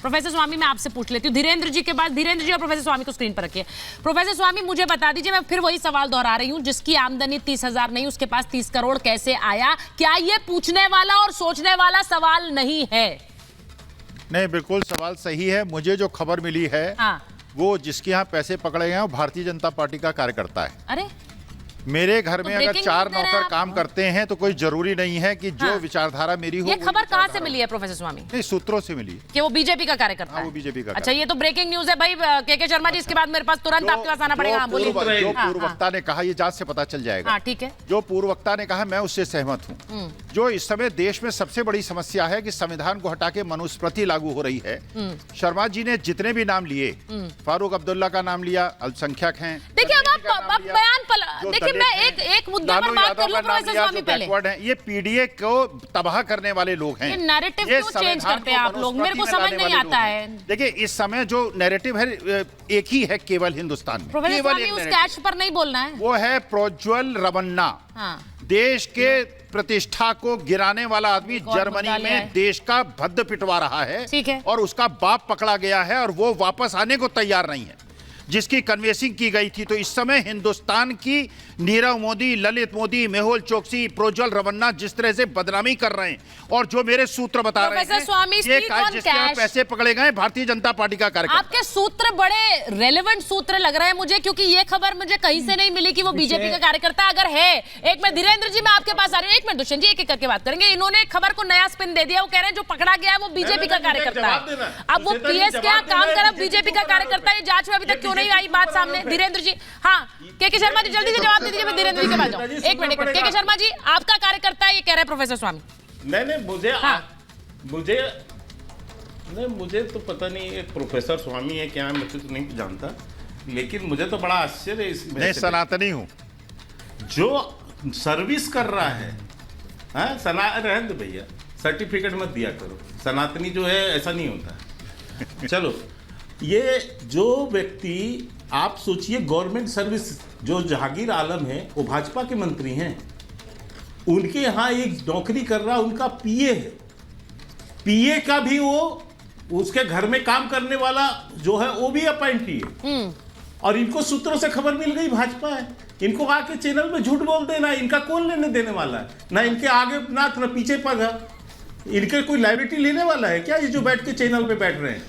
Professor स्वामी मैं आपसे पूछ लेती हूँ, धीरेन्द्र जी के बाद, धीरेन्द्र जी और प्रोफेसर स्वामी को स्क्रीन पर रखिए। प्रोफेसर स्वामी मुझे बता दीजिए, मैं फिर वही सवाल दोहरा रही हूँ, जिसकी आमदनी 30,000 नहीं उसके पास 30 करोड़ कैसे आया? क्या ये पूछने वाला और सोचने वाला सवाल नहीं है? नहीं, बिल्कुल सवाल सही है। मुझे जो खबर मिली है वो जिसके यहाँ पैसे पकड़े गए हैं वो भारतीय जनता पार्टी का कार्यकर्ता है। अरे मेरे घर में अगर 4 नौकर काम करते हैं तो कोई जरूरी नहीं है कि जो विचारधारा मेरी हो। ये खबर कहाँ से मिली है प्रोफेसर स्वामी? नहीं, सूत्रों से मिली कि वो बीजेपी का कार्यकर्ता है। वो बीजेपी का। अच्छा, ये तो ब्रेकिंग न्यूज है भाई के शर्मा जी, इसके बाद मेरे पास तुरंत आपके पास आना पड़ेगा। जो पूर्व वक्ता ने कहा, ये जांच से पता चल जाएगा। ठीक है, जो पूर्व वक्ता ने कहा मैं उससे सहमत हूँ। जो इस समय देश में सबसे बड़ी समस्या है कि संविधान को हटा के मनुस्मृति लागू हो रही है। शर्मा जी ने जितने भी नाम लिए, फारूक अब्दुल्ला का नाम लिया, अल्पसंख्यक हैं। देखिए अब आप बयान, देखिए मैं एक मुद्दे पर बात कर लूं प्रोफेसर स्वामी पहले। ये पीडीए को तबाह करने वाले लोग हैं। ये नैरेटिव क्यों चेंज करते हैं आप लोग? मेरे को समझ नहीं आता है। देखिए इस समय जो नैरेटिव है एक ही है केवल हिंदुस्तान में। प्रोफेसर स्वामी उस कैश पर नहीं बोलना है। वो है प्रोज्वल रमन्ना, देश के प्रतिष्ठा को गिराने वाला आदमी। जर्मनी में देश का भद्द पिटवा रहा है, ठीक है, और उसका बाप पकड़ा गया है और वो वापस आने को तैयार नहीं है, जिसकी कन्वेंसिंग की गई थी। तो इस समय हिंदुस्तान की नीरव मोदी, ललित मोदी, मेहुल चोकसी, प्रोज्वल रमन्ना जिस तरह से बदनामी कर रहे हैं, और जो मेरे सूत्र बता रहे हैं स्वामी जिसके पैसे पकड़े गए भारतीय जनता पार्टी का कार्यक्रम। आपके सूत्र बड़े रेलेवेंट सूत्र लग रहे हैं मुझे, क्योंकि ये खबर मुझे कहीं से नहीं मिली कि वो बीजेपी का कार्यकर्ता अगर है। एक मिनट धीरेन्द्र जी, मैं आपके पास आ रही हूँ। एक मिनट दुष्यंत जी, एक एक करके बात करेंगे। इन्होंने खबर को नया स्पिन दे दिया। वो कह रहे हैं जो पकड़ा गया है वो बीजेपी का कार्यकर्ता है। अब वो पीएस क्या काम कर बीजेपी का कार्यकर्ता है, जांच में अभी तक क्यों नहीं आई बात सामने? धीरेन्द्र जी, हाँ के शर्मा जी जल्दी से जवाब दे दीजिए, मैं धीरेन्द्र जी के पास जाऊं। एक मिनट के शर्मा जी, आपका कार्यकर्ता है ये कह रहे हैं प्रोफेसर स्वामी। मुझे तो पता नहीं प्रोफेसर स्वामी है क्या, मैं तो नहीं जानता, लेकिन मुझे तो बड़ा आश्चर्य है। मैं सनातनी हूं जो सर्विस कर रहा है। रहने दो भैया, सर्टिफिकेट मत दिया करो, सनातनी जो है ऐसा नहीं होता। चलो, ये जो व्यक्ति, आप सोचिए गवर्नमेंट सर्विस, जो जहांगीर आलम है वो भाजपा के मंत्री हैं, उनके यहाँ एक नौकरी कर रहा, उनका पीए है। पीए का भी वो उसके घर में काम करने वाला जो है वो भी अपॉइंटी है। और इनको सूत्रों से खबर मिल गई भाजपा है। इनको आके चैनल में झूठ बोल देना, इनका कौन लेने देने वाला है? ना इनके आगे नाथ ना पीछे पग है। इनके कोई लायबिलिटी लेने वाला है क्या, ये जो बैठ के चैनल पे बैठ रहे हैं?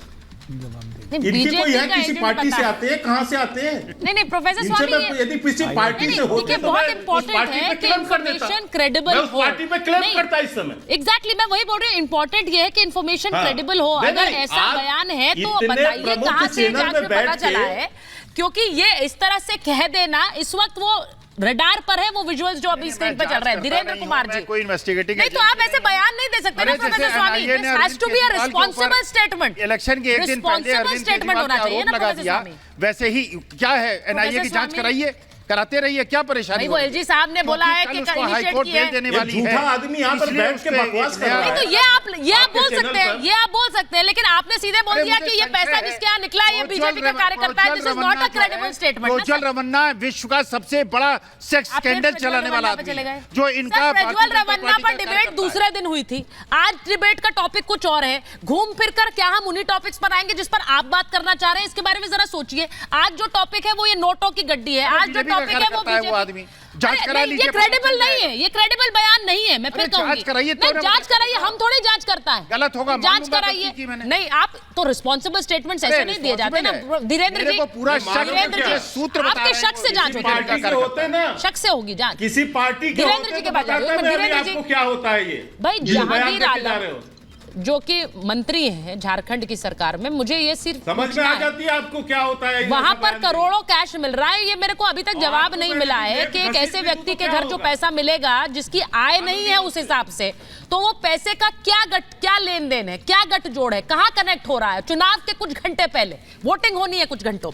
इनकी कोई है किसी पार्टी से आते हैं, कहां से आते हैं? नहीं प्रोफेसर स्वामी, यदि किसी पार्टी से होते हैं, बहुत इंपॉर्टेंट है कि इंफॉर्मेशन क्रेडिबल हो। पार्टी पे क्लेम करता है इस समय। एग्जैक्टली, मैं वही बोल रही हूँ, इंपॉर्टेंट ये है कि इंफॉर्मेशन क्रेडिबल हो। अगर ऐसा बयान है तो बताइए कहां से जांच में पता चला है, क्योंकि ये इस तरह से कह देना, इस वक्त वो रडार पर है, वो विजुअल्स जो अभी स्क्रीन पर चल रहे हैं। धीरेन्द्र कुमार जी, कोई इन्वेस्टिगेटिंग नहीं तो आप ऐसे बयान नहीं दे सकते ना professor Swamy. This has to be a responsible statement. Election के एक दिन पहले अरविंद केजरीवाल होना चाहिए ना प्रोफेसर स्वामी। वैसे ही क्या है, एनआईए की जांच कराइए, कराते रहिए, क्या परेशानी? वो एलजी साहब ने बोला है कि हाईकोर्ट बेल देने वाली है। झूठा आदमी यहाँ पर बैठ के बकवास कर रहा है। नहीं तो ये आप बोल सकते हैं, ये आप बोल सकते हैं, लेकिन आपने सीधे बोल दिया कि ये पैसा जिसके यहाँ निकला है ये बीजेपी का कार्यकर्ता है। This is not a credible statement. Prajwal Revanna विश्व का सबसे बड़ा सेक्स स्कैंडल चलाने वाला आदमी, जो इनका प्रज्वल रमन्ना पर डिबेट दूसरे दिन हुई थी। आज डिबेट का टॉपिक कुछ और है। घूम फिर कर क्या हम उन्हीं टॉपिक्स पर आएंगे जिस पर आप बात करना चाह रहे हैं? इसके बारे में जरा सोचिए। आज जो टॉपिक है वो ये नोटों की गड्डी है। आज जो टॉपिक है वो आदमी जांच करा लीजिए। ये क्रेडिबल नहीं है, ये क्रेडिबल बयान नहीं है। मैं फिर कहूंगी, जांच कराइए, जांच कराइए। हम थोड़ी जांच करता है, गलत होगा, जांच कराइए। नहीं, आप तो रिस्पांसिबल स्टेटमेंट्स ऐसे नहीं दिए जाते ना धीरेन्द्र जी। पूरा सूत्र आपके शक से जांच होते हैं ना, शक से होगी जांच। किसी पार्टी के धीरेन्द्र जी के पास आपको क्या होता है ये भाई? जहांगीर आलम जो कि मंत्री हैं झारखंड की सरकार में, मुझे ये सिर्फ समझ में आ जाती है आपको क्या होता है। वहां पर करोड़ों कैश मिल रहा है, ये मेरे को अभी तक जवाब नहीं मिला है कि एक ऐसे व्यक्ति के घर जो पैसा मिलेगा जिसकी आय नहीं है उस हिसाब से, तो वो पैसे का क्या लेन देन है, क्या गठजोड़ है, कहां कनेक्ट हो रहा है? चुनाव के कुछ घंटे पहले वोटिंग होनी है, कुछ घंटों।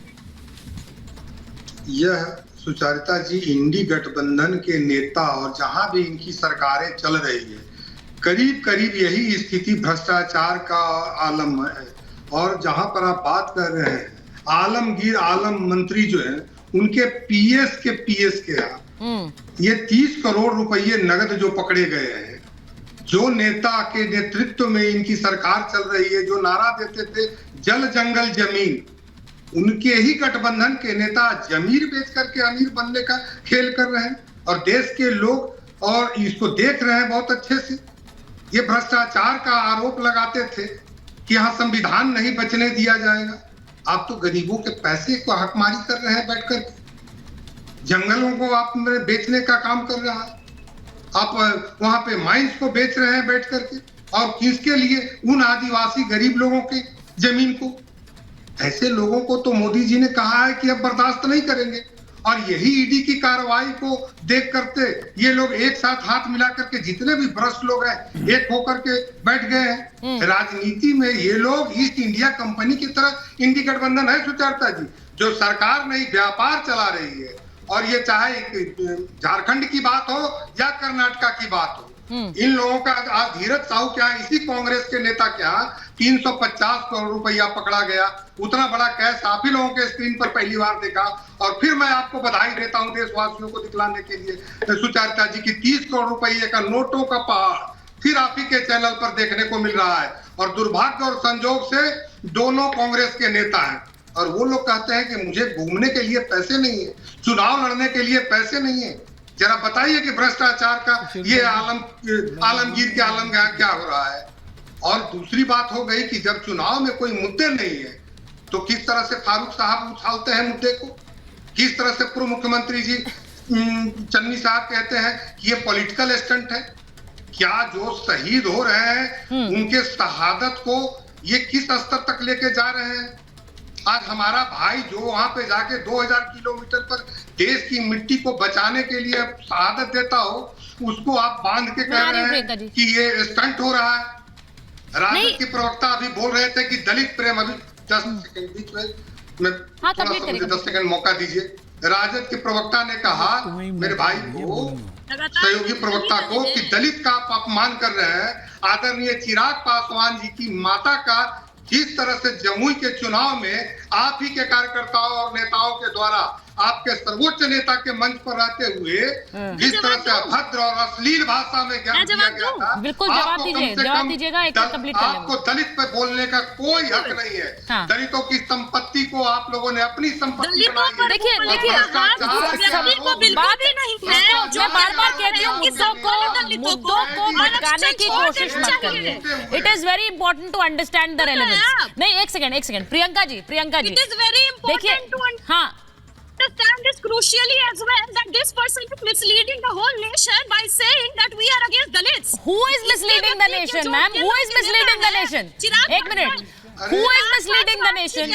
यह सुचारिता जी इंडी गठबंधन के नेता और जहां भी इनकी सरकारें चल रही है, करीब करीब यही स्थिति भ्रष्टाचार का आलम है। और जहां पर आप बात कर रहे हैं, आलमगीर आलम मंत्री जो है, उनके पीएस के यहाँ ये 30 करोड़ रुपये नगद जो पकड़े गए हैं, जो नेता के नेतृत्व में इनकी सरकार चल रही है, जो नारा देते थे जल जंगल जमीन, उनके ही गठबंधन के नेता जमीर बेच करके अमीर बनने का खेल कर रहे हैं और देश के लोग और इसको देख रहे हैं बहुत अच्छे से। ये भ्रष्टाचार का आरोप लगाते थे कि यहाँ संविधान नहीं बचने दिया जाएगा। आप तो गरीबों के पैसे को हकमारी कर रहे हैं बैठ कर, जंगलों को आप बेचने का काम कर रहा है, आप वहां पे माइंस को बेच रहे हैं बैठ करके, और किसके लिए? उन आदिवासी गरीब लोगों के जमीन को। ऐसे लोगों को तो मोदी जी ने कहा है कि अब बर्दाश्त नहीं करेंगे, और यही ईडी की कार्रवाई को देख करते ये लोग एक साथ हाथ मिला करके, जितने भी भ्रष्ट लोग हैं एक होकर के बैठ गए हैं। राजनीति में ये लोग ईस्ट इंडिया कंपनी की तरह इंडी गठबंधन है सुचरिता जी, जो सरकार नहीं व्यापार चला रही है। और ये चाहे झारखंड की बात हो या कर्नाटका की बात हो, इन लोगों का आज धीरज साहू क्या है, इसी कांग्रेस के नेता क्या 350 करोड़ रुपया पकड़ा गया। उतना बड़ा कैश आप ही लोगों के स्क्रीन पर पहली बार देखा। और फिर मैं आपको बधाई देता हूं देशवासियों को दिखलाने के लिए सुचरिता जी की 30 करोड़ रुपये का नोटों का पहाड़ फिर आप ही के चैनल पर देखने को मिल रहा है। और दुर्भाग्य और संजोग से दोनों कांग्रेस के नेता हैं, और वो लोग कहते हैं कि मुझे घूमने के लिए पैसे नहीं है, चुनाव लड़ने के लिए पैसे नहीं है। जरा बताइए कि भ्रष्टाचार का ये आलमगीर के आलम क्या हो रहा है। और दूसरी बात हो गई कि जब चुनाव में कोई मुद्दे नहीं है तो किस तरह से फारूक साहब उछालते हैं मुद्दे को, किस तरह से पूर्व मुख्यमंत्री जी चन्नी साहब कहते हैं कि ये पॉलिटिकल स्टंट है। क्या जो शहीद हो रहे हैं उनके शहादत को ये किस स्तर तक लेके जा रहे हैं। आज हमारा भाई जो वहां पे जाके 2000 किलोमीटर पर देश की मिट्टी को बचाने के लिए शहादत देता हो, उसको आप बांध के कह रहे हैं कि ये स्टंट हो रहा है। राजद के प्रवक्ता अभी बोल रहे थे कि दलित प्रेम, अभी 10 सेकंड बीच में मैं थोड़ा सा मुझे 10 सेकंड मौका दीजिए। राजद के प्रवक्ता ने कहा मेरे भाई को, सहयोगी प्रवक्ता को, कि दलित का आप अपमान कर रहे हैं। आदरणीय चिराग पासवान जी की माता का जिस तरह से जमुई के चुनाव में आप ही के कार्यकर्ताओं और नेताओं के द्वारा आपके सर्वोच्च नेता के मंच पर रहते हुए जिस तरह से अभद्र और अश्लील भाषा में ज्ञान दिया गया था, बिल्कुल जवाब दीजिएगा, एक कंप्लीट कर लेंगे। आपको दलित पे बोलने का कोई हक नहीं है। हाँ। दलितों की संपत्ति को आप लोगों ने अपनी संपत्ति बनाई है। देखिए बार बार कहती हूँ मुद्दों को भटकाने की कोशिश मत करिए। It is very important to understand the relevance. नहीं, एक सेकंड प्रियंका जी देखिए, हाँ, understand this crucially as well, that this person is misleading the whole nation by saying that we are against Dalits. Who is misleading the nation, ma'am? Who is misleading the nation? एक minute, Who is misleading the nation?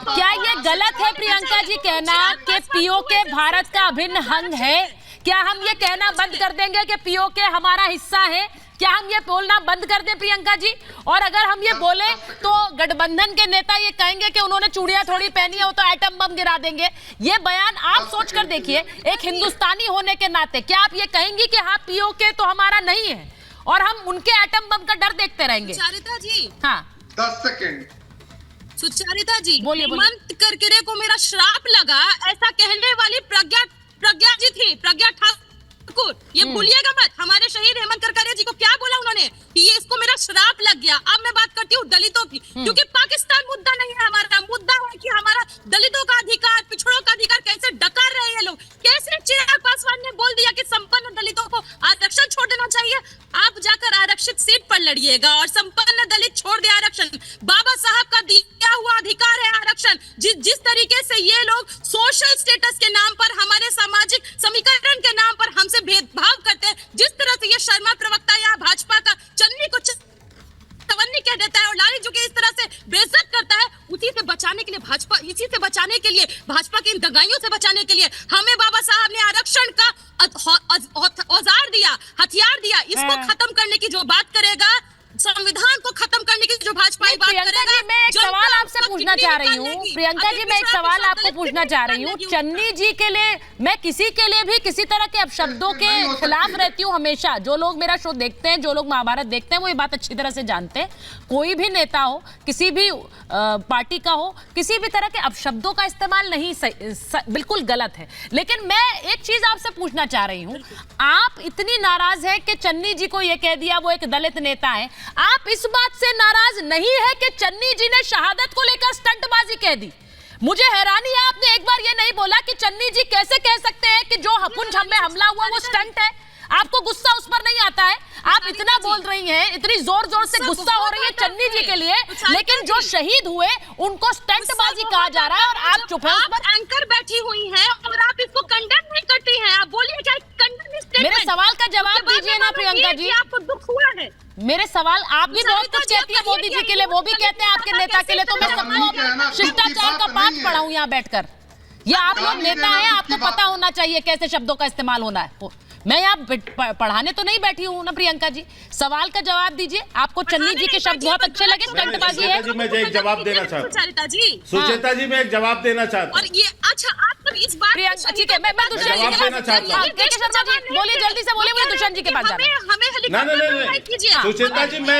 क्या ये गलत है प्रियंका जी कहना कि PoK Bharat का अभिन्न अंग है? क्या हम ये कहना बंद कर देंगे कि पीओके हमारा हिस्सा है? क्या हम ये बोलना बंद कर दें प्रियंका जी? और अगर हम ये बोले तो गठबंधन के नेता ये कहेंगे कि उन्होंने चूड़ियां थोड़ी पहनी है, वो तो एटम बम गिरा देंगे। ये बयान आप सोच कर देखिए, एक हिंदुस्तानी होने के नाते क्या आप ये कहेंगी कि हाँ पीओके तो हमारा नहीं है और हम उनके एटम बम का डर देखते रहेंगे? सुचरिता जी, हाँ 10 सेकंड। सुचरिता जी, बोलिए। हेमंत करकरे को मेरा श्राप लगा, ऐसा कहने वाली प्रज्ञा जी थी, प्रज्ञा ठाकुर। ये भूलिएगा मत, हमारे शहीद हेमंत करकरे जी को क्या बोला उन्होंने, ये इसको मेरा श्राप लग गया। अब मैं बात करती हूँ दलितों की, क्योंकि पाकिस्तान मुद्दा नहीं है हमारा, मुद्दा है कि हमारा दलितों का अधिकार, पिछड़ों का अधिकार कैसे डकार रहे हैं लोग। कैसे चिराग पासवान ने बोल दिया कि संपन्न दलितों को आरक्षण छोड़ देना चाहिए। आप जाकर आरक्षित सीट पर लड़िएगा और संपन्न दलित छोड़ दे आरक्षण। बाबा साहब का दिया हुआ अधिकार है आरक्षण। जिस तरीके से ये लोग सोशल स्टेटस के नाम पर, हमारे सामाजिक समीकरण के नाम पर हमसे भेदभाव करते हैं, जिस तरह से ये शर्मा प्रवक्ता यहाँ भाजपा का चन्नी को तवन्नी कह देता है और लाली जो कि इस तरह से बेइज्जत करता है, उसी से बचाने के लिए भाजपा, इसी से बचाने के लिए, भाजपा की इन दगाइयों से बचाने के लिए हमें बाबा साहब ने आरक्षण का औजार दिया, हथियार दिया। इसको खत्म करने की जो बात करेगा, संविधान को खत्म करने की जो भाजपा की बात प्रियंका जी, मैं एक सवाल आपसे पूछना चाह रही हूँ। प्रियंका जी, मैं एक सवाल आपको पूछना चाह रही हूँ। चन्नी जी के लिए, मैं किसी के लिए भी किसी तरह के अपशब्दों के खिलाफ रहती हूँ हमेशा। जो लोग मेरा शो देखते हैं, जो लोग महाभारत देखते हैं, वो ये बात अच्छी तरह से जानते हैं। कोई भी नेता हो, किसी भी पार्टी का हो, किसी भी तरह के अपशब्दों का इस्तेमाल नहीं बिल्कुल गलत है। लेकिन मैं एक चीज आपसे पूछना चाह रही हूँ, आप इतनी नाराज है कि चन्नी जी को यह कह दिया वो एक दलित नेता है, आप इस बात से नाराज नहीं है कि चन्नी जी ने शहादत को लेकर स्टंटबाजी कह दी? मुझे हैरानी है, आपने एक बार ये नहीं बोला कि चन्नी जी कैसे कह सकते हैं कि जो पुंछ में हमला हुआ वो स्टंट है। आपको गुस्सा उस पर नहीं आता है? आप इतना बोल रही हैं, इतनी जोर जोर से गुस्सा हो रही है चन्नी जी के लिए, लेकिन जो शहीद हुए उनको स्टंटबाजी कहा जा रहा है और आप चुप है उस पर। एंकर बैठी हुई हैं और आप इसको कंडेम नहीं करती हैं। आप बोलिए क्या कंडेम स्टेटमेंट? मेरे सवाल का जवाब दीजिए ना प्रियंका जी। आपको दुख हुआ है? मेरे सवाल, आप भी बहुत कुछ कहती है मोदी जी के लिए, वो भी कहते हैं आपके नेता के लिए, तो मैं सबको शिष्टाचार का पाठ पढ़ाऊं यहाँ बैठकर। ये आप लोग नेता हैं, आपको पता होना चाहिए कैसे शब्दों का इस्तेमाल होना है। मैं यहाँ पढ़ाने तो नहीं बैठी हूँ ना प्रियंका जी। सवाल का जवाब दीजिए। आपको चन्नी जी के शब्द बहुत अच्छे लगे, स्टंटबाजी है? मैं एक जवाब देना चाहता हूँ सुचेता जी। सुचेता जी, मैं एक जवाब देना चाहता हूँ। और ये अच्छा, आप इस बात प्रियंका, ठीक है, मैं दुष्यंत जी के पास, के शर्मा जी बोलिए, जल्दी से बोलिए, मुझे दुष्यंत जी के पास जाना है। हमें सुचेता जी, मैं